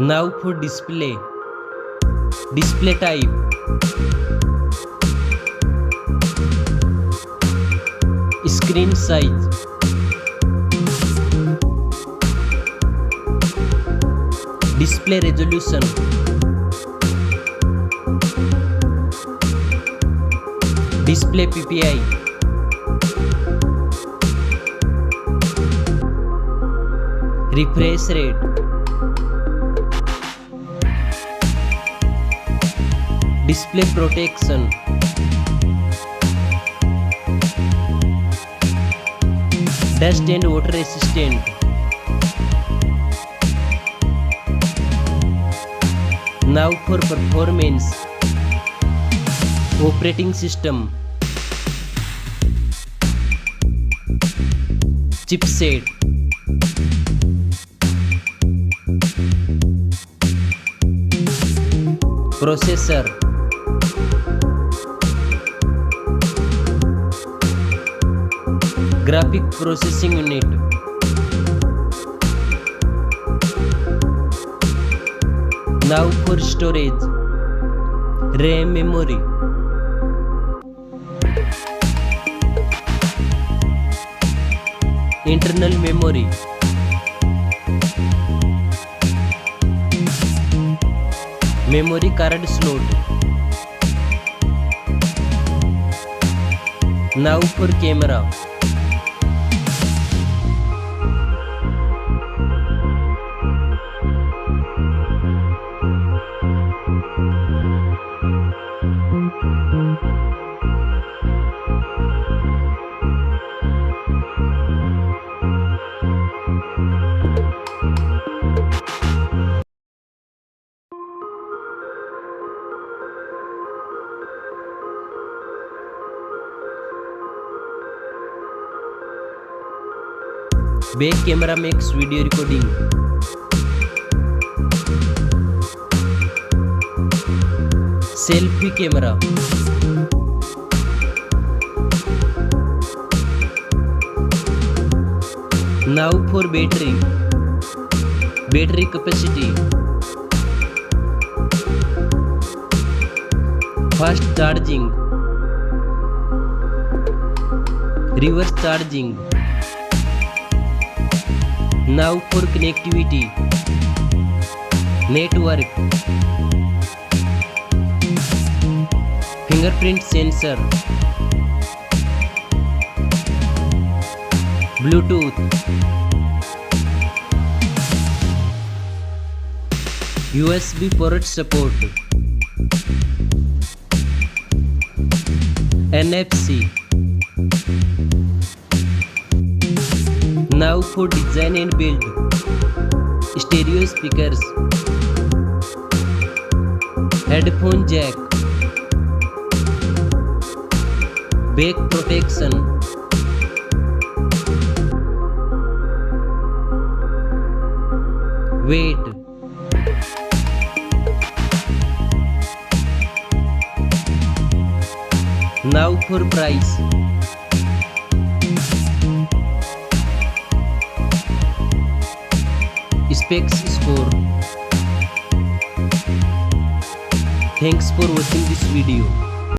Now for display type, screen size, display resolution, display PPI, refresh rate, display protection, dust and water resistant, now for performance, operating system, chipset, processor, graphic processing unit, now for storage, RAM memory, internal memory, memory card slot, now for camera, back camera makes video recording, selfie camera, now for battery capacity, fast charging, reverse charging, now for connectivity, network, fingerprint sensor, Bluetooth, USB port support, NFC, now for design and build, stereo speakers, headphone jack, back protection, weight, now for price, specs score. Thanks for watching this video.